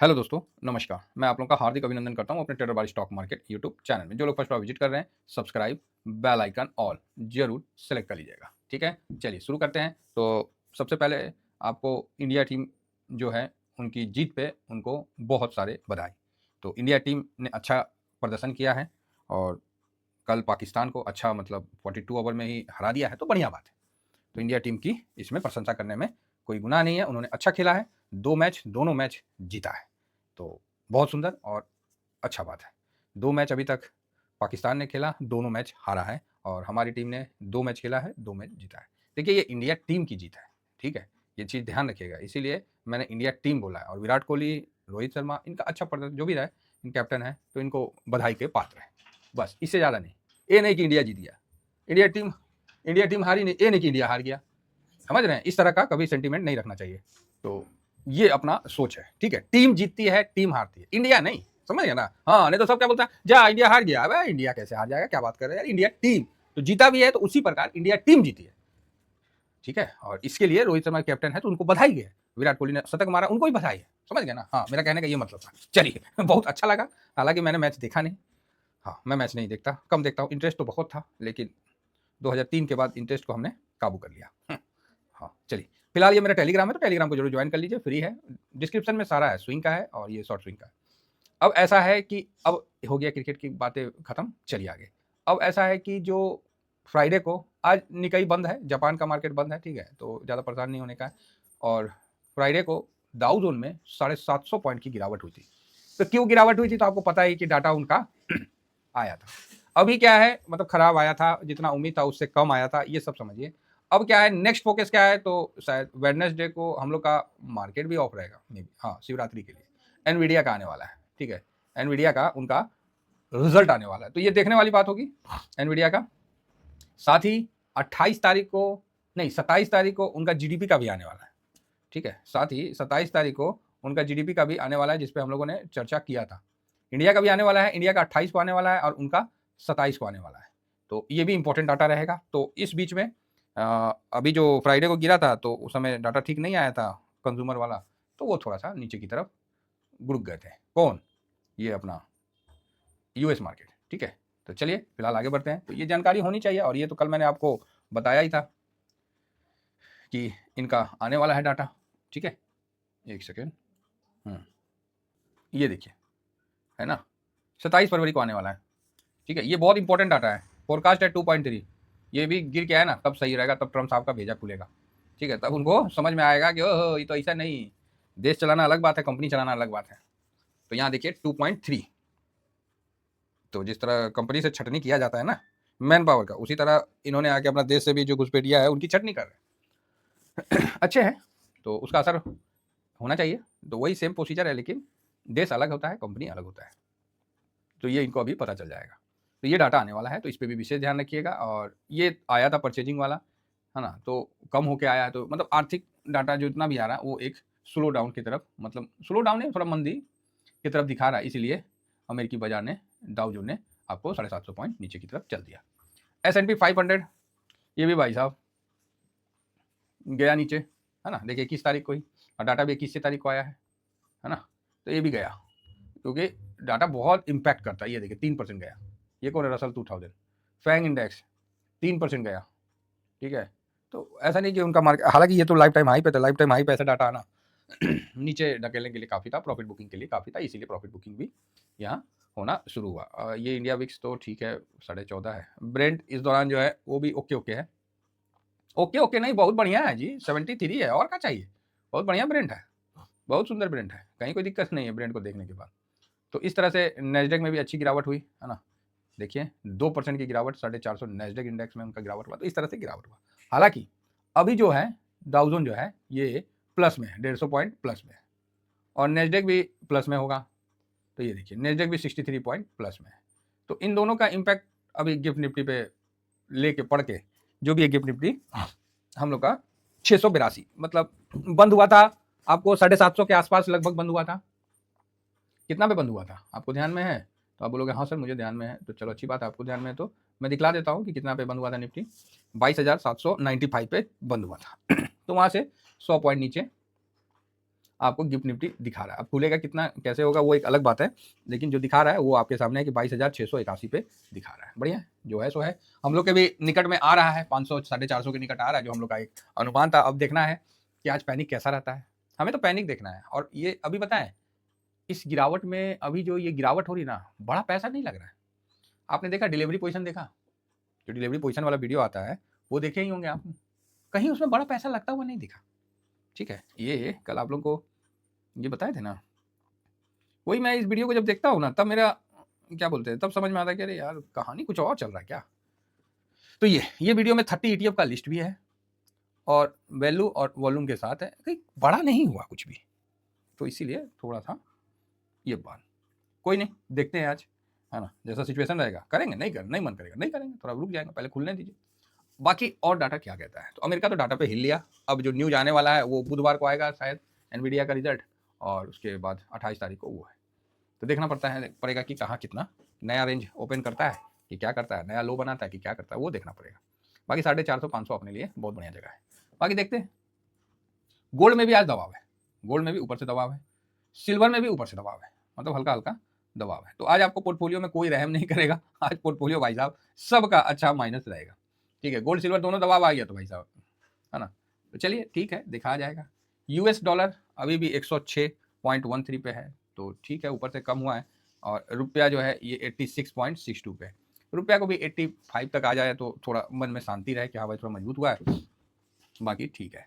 Hello दोस्तों, नमस्कार। मैं आप लोगों का हार्दिक अभिनंदन करता हूं अपने trader by stock market YouTube channel में। जो लोग फर्स्ट बार विजिट कर रहे हैं, सब्सक्राइब, बेल आइकन ऑल जरूर सेलेक्ट कर लीजिएगा। ठीक है, चलिए शुरू करते हैं। तो सबसे पहले आपको इंडिया टीम जो है उनकी जीत पे उनको बहुत सारे बधाई। तो इंडिया टीम ने अच्छा प्रदर्शन किया है और कल पाकिस्तान को अच्छा मतलब 42 ओवर में ही हरा दिया है, तो बढ़िया बात है। तो इंडिया टीम की इसमें प्रशंसा करने में कोई गुनाह नहीं है। उन्होंने अच्छा खेला है, 2 मैच दोनों मैच जीता है, तो बहुत सुंदर और अच्छा बात है। 2 मैच अभी तक पाकिस्तान ने खेला, दोनों मैच हारा है और हमारी टीम ने 2 मैच खेला है, 2 मैच जीता है। देखिए, ये इंडिया टीम की जीत है, ठीक है? ये चीज़ ध्यान रखिएगा, इसीलिए मैंने इंडिया टीम बोला है। और विराट कोहली, रोहित शर्मा, इनका अच्छा प्रदर्शन जो भी रहा है, इन कैप्टन है, तो इनको बधाई के पात्र हैं। बस इससे ज़्यादा नहीं। ये नहीं कि इंडिया जीत गया, इंडिया टीम इंडिया टीम हारी नहीं, ये नहीं कि इंडिया हार गया। समझ रहे हैं? इस तरह का कभी सेंटीमेंट नहीं रखना चाहिए। तो ये अपना सोच है, ठीक है? टीम जीतती है, टीम हारती है, इंडिया नहीं। समझ गए ना? हाँ, नहीं तो सब क्या बोलता है, जा इंडिया हार गया। अबे इंडिया कैसे हार जाएगा, क्या बात कर रहे हैं यार? इंडिया टीम तो जीता भी है, तो उसी प्रकार इंडिया टीम जीती है, ठीक है? और इसके लिए रोहित शर्मा कैप्टन है, तो उनको बधाई है। विराट कोहली ने शतक मारा, उनको भी बधाई है। समझ गए ना? हाँ, मेरा कहने का ये मतलब था। चलिए बहुत अच्छा लगा। हालांकि मैंने मैच देखा नहीं। हाँ, मैं मैच नहीं देखता, कम देखता हूँ। इंटरेस्ट तो बहुत था, लेकिन 2003 के बाद इंटरेस्ट को हमने काबू कर लिया। हाँ, चलिए। फिलहाल ये मेरा टेलीग्राम है, तो टेलीग्राम को जरूर ज्वाइन कर लीजिए, फ्री है। डिस्क्रिप्शन में सारा है, स्विंग का है और ये शॉर्ट स्विंग का है। अब ऐसा है कि अब हो गया क्रिकेट की बातें खत्म, चलिए आगे। अब ऐसा है कि जो फ्राइडे को आज निकई बंद है, जापान का मार्केट बंद है, ठीक है? तो ज़्यादा परेशान नहीं होने का है। और फ्राइडे को डाउ जोन में 750 पॉइंट की गिरावट हुई थी। तो क्यों गिरावट हुई थी, तो आपको पता ही कि डाटा उनका आया था। अभी क्या है, मतलब खराब आया था, जितना उम्मीद था उससे कम आया था, ये सब समझिए। अब क्या है, नेक्स्ट फोकस क्या है, तो शायद वेडनेसडे को हम लोग का मार्केट भी ऑफ रहेगा, मे बी। हाँ, शिवरात्रि के लिए एनवीडिया का आने वाला है, ठीक है? एनवीडिया का उनका रिजल्ट आने वाला है, तो ये देखने वाली बात होगी एनवीडिया का। साथ ही 28 तारीख को, नहीं 27 तारीख को उनका जीडीपी का भी आने वाला है, ठीक है? साथ ही 27 तारीख को उनका जीडीपी का भी आने वाला है, जिसपे हम लोगों ने चर्चा किया था। इंडिया का भी आने वाला है, इंडिया का 28 को आने वाला है और उनका 27 को आने वाला है। तो ये भी इंपॉर्टेंट डाटा रहेगा। तो इस बीच में अभी जो फ्राइडे को गिरा था, तो उस समय डाटा ठीक नहीं आया था कंज्यूमर वाला, तो वो थोड़ा सा नीचे की तरफ गुड़क गए थे। कौन? ये अपना यूएस मार्केट, ठीक है? तो चलिए फिलहाल आगे बढ़ते हैं। तो ये जानकारी होनी चाहिए, और ये तो कल मैंने आपको बताया ही था कि इनका आने वाला है डाटा, ठीक है? एक सेकेंड। ये देखिए, है ना? 27 फरवरी को आने वाला है, ठीक है? ये बहुत इंपॉर्टेंट डाटा है। फोरकास्ट है 2.3। ये भी गिर के आया ना, तब सही रहेगा, तब ट्रम्प साहब का भेजा खुलेगा, ठीक है? तब उनको समझ में आएगा कि ओह, ये तो ऐसा नहीं, देश चलाना अलग बात है, कंपनी चलाना अलग बात है। तो यहाँ देखिए 2.3। तो जिस तरह कंपनी से छटनी किया जाता है ना मैन पावर का, उसी तरह इन्होंने आके अपना देश से भी जो घुसपैठिया है उनकी छटनी कर रहे हैं। अच्छे हैं, तो उसका असर होना चाहिए। तो वही सेम प्रोसीजर है, लेकिन देश अलग होता है, कंपनी अलग होता है। तो ये इनको अभी पता चल जाएगा। तो ये डाटा आने वाला है, तो इस पर भी विशेष ध्यान रखिएगा। और ये आया था परचेजिंग वाला, है ना? तो कम होके आया है, तो मतलब आर्थिक डाटा जो इतना भी आ रहा है वो एक स्लो डाउन की तरफ, मतलब स्लो डाउन नहीं, थोड़ा मंदी की तरफ दिखा रहा है। इसलिए अमेरिकी बाजार ने, डाउ जोन ने आपको 750 पॉइंट नीचे की तरफ चल दिया। S&P 500 ये भी भाई साहब गया नीचे, है ना? देखिए 21 तारीख को ही, और डाटा भी 21 तारीख को आया है ना? तो ये भी गया, क्योंकि डाटा बहुत इंपैक्ट करता है। ये देखिए 3% गया। ये कौन है? रसल 2000। फैंग इंडेक्स 3% गया, ठीक है? तो ऐसा नहीं कि उनका मार्केट, हालांकि ये तो लाइफ टाइम हाई पे था, लाइफ टाइम हाई पे ऐसा डाटा आना नीचे ढकेलने के लिए काफ़ी था, प्रॉफिट बुकिंग के लिए काफ़ी था, इसीलिए प्रॉफिट बुकिंग भी यहाँ होना शुरू हुआ। ये इंडिया विक्स तो ठीक है, 14.5 है। ब्रेंट इस दौरान जो है वो भी ओके ओके है। ओके ओके नहीं, बहुत बढ़िया है जी, 73 है, और क्या चाहिए? बहुत बढ़िया ब्रेंट है, बहुत सुंदर ब्रेंट है, कहीं कोई दिक्कत नहीं है ब्रेंट को देखने के बाद। तो इस तरह से नेस्डेक में भी अच्छी गिरावट हुई, है ना? देखिए 2% की गिरावट, 450 नेस्डेक इंडेक्स में उनका गिरावट हुआ। तो इस तरह से गिरावट हुआ। हालांकि अभी जो है डाउजोन जो है ये प्लस में है, 150 पॉइंट प्लस में है, और नेस्डेक भी प्लस में होगा। तो ये देखिए नेस्डेक भी 63 पॉइंट प्लस में है। तो इन दोनों का इम्पैक्ट अभी गिफ्ट निफ्टी पे लेके पढ़ के, जो भी है गिफ्ट निफ्टी हम लोग का 682, मतलब बंद हुआ था आपको 750 के आसपास लगभग बंद हुआ था। कितना पे बंद हुआ था आपको ध्यान में है? तो आप बोलोगे हाँ सर मुझे ध्यान में है, तो चलो अच्छी बात है, आपको ध्यान में है तो मैं दिखला देता हूँ कि कितना पे बंद हुआ था निफ्टी। 22,795 पे बंद हुआ था। तो वहाँ से 100 पॉइंट नीचे आपको गिफ्ट निफ्टी दिखा रहा है। अब खुलेगा कितना कैसे होगा वो एक अलग बात है, लेकिन जो दिखा रहा है वो आपके सामने है कि 22,681 पे दिखा रहा है। बढ़िया है, जो है सो है। हम लोग के भी निकट में आ रहा है, 500 450 के निकट आ रहा है, जो हम लोग का एक अनुमान था। अब देखना है कि आज पैनिक कैसा रहता है। हमें तो पैनिक देखना है। और ये अभी बताएं, इस गिरावट में अभी जो ये गिरावट हो रही ना, बड़ा पैसा नहीं लग रहा है। आपने देखा डिलीवरी पोजीशन देखा, जो डिलीवरी पोजीशन वाला वीडियो आता है वो देखे ही होंगे आप, कहीं उसमें बड़ा पैसा लगता हुआ नहीं दिखा। ठीक है, ये कल आप लोग को ये बताए थे ना, वही मैं इस वीडियो को जब देखता हूँ ना, तब मेरा क्या बोलते हैं, तब समझ में आता है कि अरे यार कहानी कुछ और चल रहा है क्या। तो ये वीडियो में 30 ETF का लिस्ट भी है और वैल्यू और वॉल्यूम के साथ है, कहीं बड़ा नहीं हुआ कुछ भी, तो इसीलिए थोड़ा था ये बात। कोई नहीं, देखते हैं आज, है ना, जैसा सिचुएशन रहेगा करेंगे, नहीं मन करेगा नहीं करेंगे, थोड़ा रुक जाएगा, पहले खुलने दीजिए। बाकी और डाटा क्या कहता है, तो अमेरिका तो डाटा पे हिल लिया। अब जो न्यूज आने वाला है वो बुधवार को आएगा शायद, एनवीडिया का रिजल्ट, और उसके बाद 28 तारीख को वो है। तो देखना पड़ेगा कि कहाँ कितना नया रेंज ओपन करता है, कि क्या करता है, नया लो बनाता है कि क्या करता है, वो देखना पड़ेगा। बाकी 450-500 अपने लिए बहुत बढ़िया जगह है। बाकी देखते हैं, गोल्ड में भी आज दबाव है, गोल्ड में भी ऊपर से दबाव है, सिल्वर में भी ऊपर से दबाव है, मतलब हल्का हल्का दबाव है। तो आज आपको पोर्टफोलियो में कोई रहम नहीं करेगा, आज पोर्टफोलियो भाई साहब सबका अच्छा माइनस रहेगा। ठीक है, गोल्ड सिल्वर दोनों दबाव आ गया तो भाई साहब, है ना। तो चलिए ठीक है, दिखा जाएगा। यूएस डॉलर अभी भी 106.13 पे है, तो ठीक है, ऊपर से कम हुआ है। और रुपया जो है ये 86.62 पे है। रुपया को भी 85 तक आ जाए तो थोड़ा मन में शांति रहे कि हाँ भाई थोड़ा मजबूत हुआ है। बाकी ठीक है,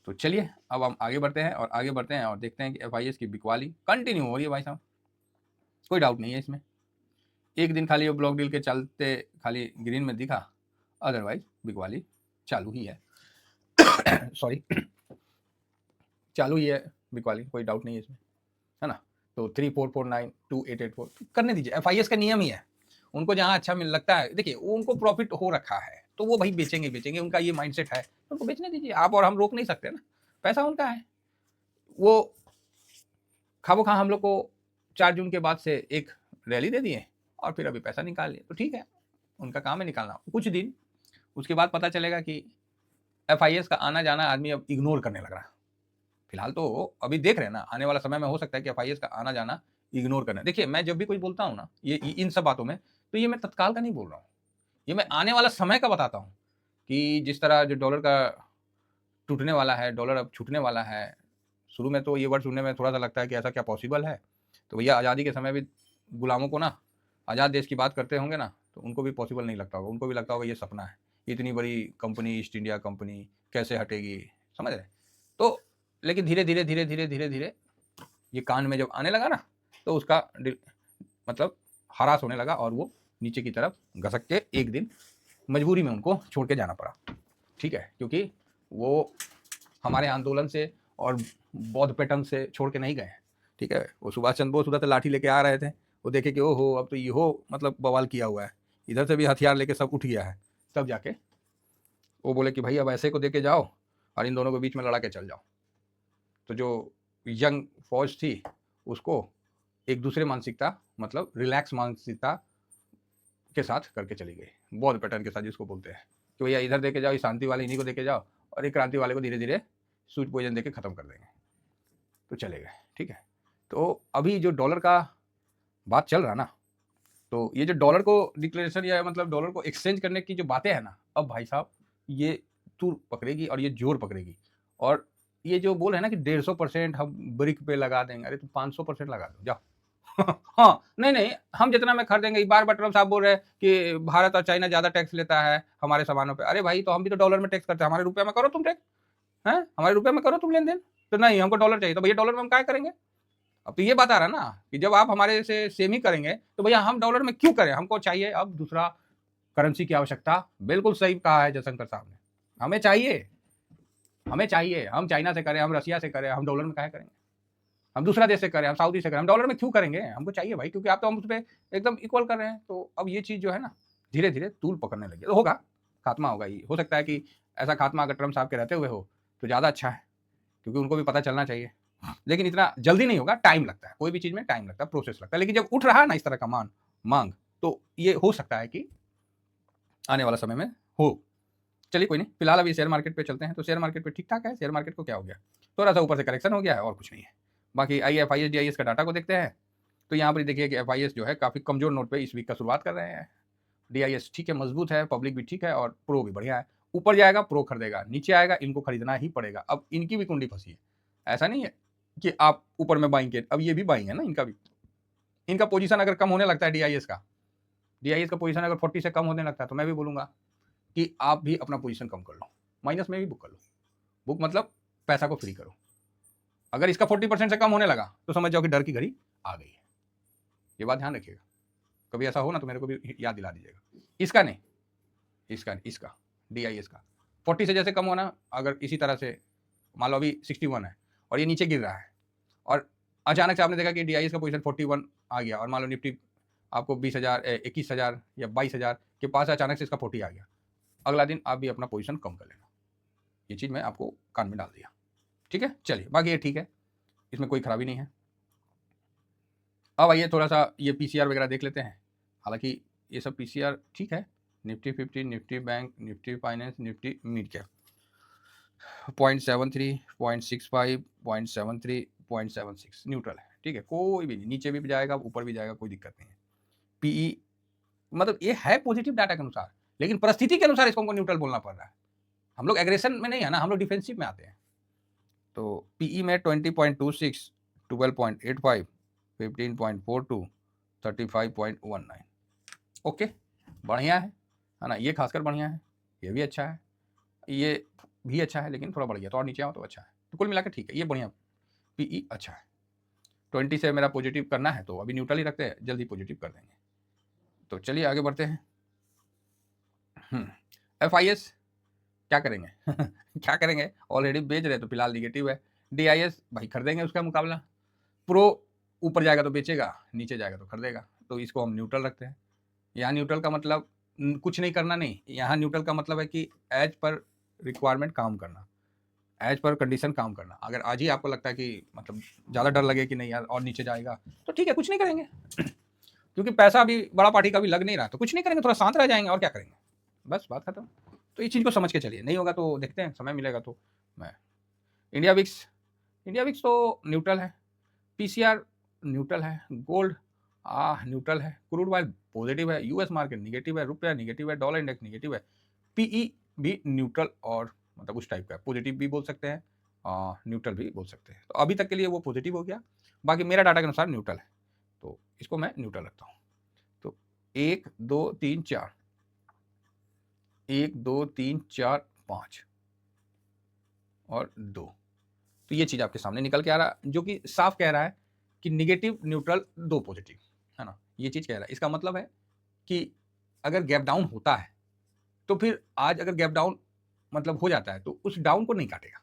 तो चलिए अब हम आगे बढ़ते हैं और देखते हैं कि FIS की बिकवाली कंटिन्यू हो रही है भाई साहब, कोई डाउट नहीं है इसमें। एक दिन खाली वो ब्लॉक डील के चलते खाली ग्रीन में दिखा, अदरवाइज बिकवाली चालू ही है। सॉरी चालू ही है बिकवाली, कोई डाउट नहीं है इसमें, है ना। तो 34492884 करने दीजिए, FIS का नियम ही है। उनको जहाँ अच्छा मिल लगता है, देखिए उनको प्रॉफिट हो रखा है तो वो भाई बेचेंगे, उनका ये माइंडसेट है, उनको बेचने दीजिए। आप और हम रोक नहीं सकते ना, पैसा उनका है। वो खाबो खा हम लोग को 4 जून के बाद से एक रैली दे दिए और फिर अभी पैसा निकाल लिए, तो ठीक है, उनका काम है निकालना कुछ दिन। उसके बाद पता चलेगा कि FIS का आना जाना आदमी अब इग्नोर करने लग रहा है। फिलहाल तो अभी देख रहे हैं ना, आने वाला समय में हो सकता है कि FIS का आना जाना इग्नोर करना। देखिए मैं जब भी कुछ बोलता हूँ ना ये इन सब बातों में, तो ये मैं तत्काल का नहीं बोल रहा हूँ, ये मैं आने वाला समय का बताता हूँ कि जिस तरह जो डॉलर का टूटने वाला है, डॉलर अब छूटने वाला है। शुरू में तो ये वर्ड सुनने में थोड़ा सा लगता है कि ऐसा क्या पॉसिबल है, तो भैया आज़ादी के समय भी गुलामों को ना, आज़ाद देश की बात करते होंगे ना, तो उनको भी पॉसिबल नहीं लगता होगा, उनको भी लगता होगा ये सपना है, इतनी बड़ी कंपनी ईस्ट इंडिया कंपनी कैसे हटेगी, समझ रहे। तो लेकिन धीरे धीरे ये कान में जब आने लगा ना, तो उसका मतलब हरास होने लगा और वो नीचे की तरफ घसक के एक दिन मजबूरी में उनको छोड़ के जाना पड़ा। ठीक है, क्योंकि वो हमारे आंदोलन से और बौद्ध पैटर्न से छोड़ के नहीं गए। ठीक है, वो सुभाष चंद्र बोस उधर से लाठी लेके आ रहे थे, वो देखे कि ओहो अब तो ये हो मतलब बवाल किया हुआ है, इधर से भी हथियार लेके सब उठ गया है, तब जाके वो बोले कि भाई अब ऐसे को दे के जाओ और इन दोनों के बीच में लड़ा के चल जाओ। तो जो यंग फौज थी उसको एक दूसरे मानसिकता, मतलब रिलैक्स मानसिकता के साथ करके चली गई, बौद्ध पैटर्न के साथ जिसको बोलते हैं, कि भैया इधर दे के जाओ, इस शांति वाले इन्हीं को दे के जाओ और एक क्रांति वाले को धीरे धीरे स्विच पॉइजन देके खत्म कर देंगे, तो चले गए। ठीक है, तो अभी जो डॉलर का बात चल रहा ना, तो ये जो डॉलर को डिक्लेरेशन या मतलब डॉलर को एक्सचेंज करने की जो बातें हैं ना, अब भाई साहब ये तूर पकड़ेगी और ये जोर पकड़ेगी। और ये जो बोल है ना कि 150% हम ब्रिक पे लगा देंगे, अरे तो 500% लगा दो जाओ। हाँ नहीं हम जितना में खरीदेंगे, बार बार ट्रम्प साहब बोल रहे हैं कि भारत और चाइना ज्यादा टैक्स लेता है हमारे सामानों पे। अरे भाई तो हम भी तो डॉलर में टैक्स करते हैं, हमारे रुपये में करो तुम टैक्स, है हमारे रुपये में करो तुम लेन देन। तो नहीं हमको डॉलर चाहिए, तो भैया डॉलर में हम क्या करेंगे। अब तो ये बात आ रहा ना कि जब आप हमारे से सेम ही करेंगे तो भैया हम डॉलर में क्यों करें, हमको चाहिए अब दूसरा करेंसी की आवश्यकता। बिल्कुल सही कहा है जयशंकर साहब ने, हमें चाहिए, हम चाइना से करें, हम रशिया से करें, हम डॉलर में क्या करेंगे, हम दूसरा देश से करें, हम सऊदी से करें, हम डॉलर में क्यों करेंगे, हमको चाहिए भाई, क्योंकि आप तो हम उस पर एकदम इक्वल कर रहे हैं। तो अब ये चीज़ जो है ना धीरे धीरे तूल पकड़ने लगी, तो होगा खात्मा होगा। ये हो सकता है कि ऐसा खात्मा अगर ट्रम्प साहब के रहते हुए हो तो ज़्यादा अच्छा है, क्योंकि उनको भी पता चलना चाहिए, लेकिन इतना जल्दी नहीं होगा, टाइम लगता है, कोई भी चीज़ में टाइम लगता है, प्रोसेस लगता है। लेकिन जब उठ रहा है ना इस तरह का मांग, तो ये हो सकता है कि आने वाला समय में हो। चलिए कोई नहीं, फिलहाल अभी शेयर मार्केट पे चलते हैं। तो शेयर मार्केट पे ठीक ठाक है, शेयर मार्केट को क्या हो गया, थोड़ा सा ऊपर से करेक्शन हो गया है और कुछ नहीं है। बाकी आइए FIS DIS का डाटा को देखते हैं। तो यहाँ पर देखिए कि FIS जो है काफ़ी कमज़ोर नोट पे इस वीक का शुरुआत कर रहे हैं। DIS ठीक है, मजबूत है, पब्लिक भी ठीक है और प्रो भी बढ़िया है। ऊपर जाएगा प्रो खरीदेगा, नीचे आएगा इनको खरीदना ही पड़ेगा। अब इनकी भी कुंडी फंसी है। ऐसा नहीं है कि आप ऊपर में बाइंग के, अब ये भी बाइंग है ना इनका भी। इनका पोजीशन अगर कम होने लगता है DIS का पोजीशन अगर 40 से कम होने लगता है तो मैं भी बोलूँगा कि आप भी अपना पोजीशन कम कर लो, माइनस में भी बुक कर लो। बुक मतलब पैसा को फ्री करो। अगर इसका 40% से कम होने लगा तो समझ जाओ कि डर की घड़ी आ गई है। ये बात ध्यान रखिएगा, कभी ऐसा हो ना तो मेरे को भी याद दिला दीजिएगा। इसका नहीं, इसका DIS का 40 से जैसे कम होना, अगर इसी तरह से मान लो अभी 61 है और ये नीचे गिर रहा है और अचानक से आपने देखा कि DIS का पोजीशन 41 आ गया और मान लो निफ्टी आपको 20,000 21,000 या 22,000 के पास अचानक से इसका 40 आ गया, अगला दिन आप भी अपना पोजीशन कम कर लेना। ये चीज़ मैं आपको कान में डाल दिया, ठीक है। चलिए बाकी ये ठीक है, इसमें कोई खराबी नहीं है। अब आइए थोड़ा सा ये PCR वगैरह देख लेते हैं। हालांकि ये सब PCR ठीक है, Nifty 50, Nifty bank, Nifty finance, Nifty mid cap 0.73, 0.65, 0.73, 0.76 neutral है, ठीक है, कोई भी नहीं, नीचे भी जाएगा ऊपर भी जाएगा, कोई दिक्कत नहीं है। PE मतलब ये है पॉजिटिव डाटा के अनुसार, लेकिन परिस्थिति के अनुसार इसको हमको न्यूट्रल बोलना पड़ रहा है। हम लोग एग्रेशन में नहीं है ना, हम लोग डिफेंसिव में आते हैं। तो PE में 20.26, 12.85, 15.42, 35.19 ओके, बढ़िया है ना। ये खासकर बढ़िया है, ये भी अच्छा है, ये भी अच्छा है, लेकिन थोड़ा बढ़ गया तो और नीचे आओ तो अच्छा है। तो कुल मिलाकर ठीक है, ये बढ़िया PE अच्छा है। 20 से मेरा पॉजिटिव करना है तो अभी न्यूट्रल ही रखते हैं, जल्दी पॉजिटिव कर देंगे। तो चलिए आगे बढ़ते हैं। FIS क्या करेंगे क्या करेंगे, ऑलरेडी बेच रहे तो फिलहाल निगेटिव है। DIS भाई खरीदेंगे उसका मुकाबला। प्रो ऊपर जाएगा तो बेचेगा, नीचे जाएगा तो खरीदेगा, तो इसको हम न्यूट्रल रखते हैं। यहाँ न्यूट्रल का मतलब कुछ नहीं करना नहीं, यहाँ न्यूट्रल का मतलब है कि एज पर रिक्वायरमेंट काम करना, एज पर कंडीशन काम करना। अगर आज ही आपको लगता है कि मतलब ज़्यादा डर लगे कि नहीं यार और नीचे जाएगा तो ठीक है, कुछ नहीं करेंगे क्योंकि पैसा अभी बड़ा पार्टी का भी लग नहीं रहा, तो कुछ नहीं करेंगे, थोड़ा शांत रह जाएंगे और क्या करेंगे, बस बात खत्म। तो इस चीज़ को समझ के चलिए, नहीं होगा तो देखते हैं, समय मिलेगा तो। मैं इंडिया विक्स तो न्यूट्रल है, PCR न्यूट्रल है, गोल्ड न्यूट्रल है, क्रूड ऑयल पॉजिटिव है, US मार्केट निगेटिव है, रुपया निगेटिव है, डॉलर इंडेक्स निगेटिव है, PE भी न्यूट्रल और मतलब उस टाइप का, पॉजिटिव भी बोल सकते हैं, न्यूट्रल भी बोल सकते हैं। तो अभी तक के लिए वो पॉजिटिव हो गया, बाकी मेरा डाटा के अनुसार न्यूट्रल है, तो इसको मैं न्यूट्रल रखता हूँ। तो 1 2 3 4, 1 2 3 4 5 और 2, तो ये चीज़ आपके सामने निकल के आ रहा है, जो कि साफ कह रहा है कि निगेटिव न्यूट्रल 2 पॉजिटिव, है ना, ये चीज़ कह रहा है। इसका मतलब है कि अगर गैप डाउन होता है तो फिर आज अगर गैप डाउन मतलब हो जाता है तो उस डाउन को नहीं काटेगा,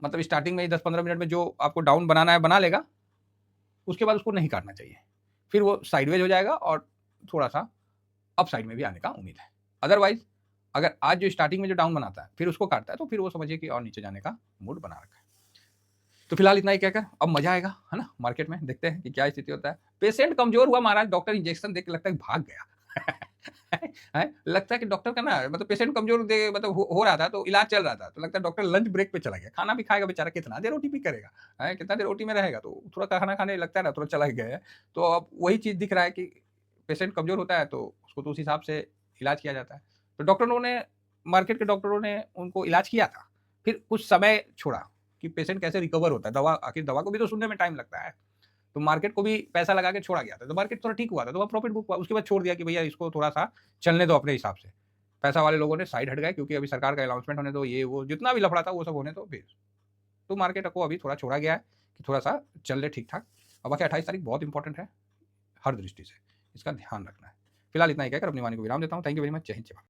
मतलब स्टार्टिंग में 10-15 मिनट में जो आपको डाउन बनाना है बना लेगा, उसके बाद उसको नहीं काटना चाहिए, फिर वो साइडवेज हो जाएगा और थोड़ा सा अप साइड में भी आने का उम्मीद है। अदरवाइज अगर आज जो स्टार्टिंग में जो डाउन बनाता है फिर उसको काटता है तो फिर वो समझिए कि और नीचे जाने का मूड बना रखा है। तो फिलहाल इतना ही कहकर अब मजा आएगा, है ना, मार्केट में देखते हैं कि क्या स्थिति होता है। पेशेंट कमजोर हुआ महाराज, डॉक्टर इंजेक्शन देख के लगता है भाग गया है? लगता है कि डॉक्टर का ना मतलब पेशेंट कमजोर दे मतलब हो रहा था तो इलाज चल रहा था, तो लगता है डॉक्टर लंच ब्रेक पे चला गया, खाना भी खाएगा बेचारा, कितना देर OT भी करेगा, है कितना देर OT में रहेगा, तो थोड़ा खाना खाने लगता है ना, थोड़ा चला गया है। तो अब वही चीज दिख रहा है कि पेशेंट कमजोर होता है तो उसको तो उस हिसाब से इलाज किया जाता है। तो डॉक्टरों ने, मार्केट के डॉक्टरों ने उनको इलाज किया था, फिर कुछ समय छोड़ा कि पेशेंट कैसे रिकवर होता है, दवा आखिर दवा को भी तो सुनने में टाइम लगता है, तो मार्केट को भी पैसा लगा के छोड़ा गया था, तो मार्केट थोड़ा ठीक हुआ था तो वह प्रॉफिट बुक हुआ, उसके बाद छोड़ दिया कि भैया इसको थोड़ा सा चलने दो अपने हिसाब से। पैसा वाले लोगों ने साइड हट गए क्योंकि अभी सरकार का अनाउंसमेंट होने दो, ये वो जितना भी लफड़ा था वो सब होने दो फिर, तो मार्केट को अभी थोड़ा छोड़ा गया है कि थोड़ा सा चल रहे ठीक ठाक। अब बाकी 28 तारीख बहुत इंपॉर्टेंट है हर दृष्टि से, इसका ध्यान रखना है। फिलहाल इतना ही कहकर अपनी वाणी को विराम देता हूँ। थैंक यू वेरी मच, जय हिंद जय भारत।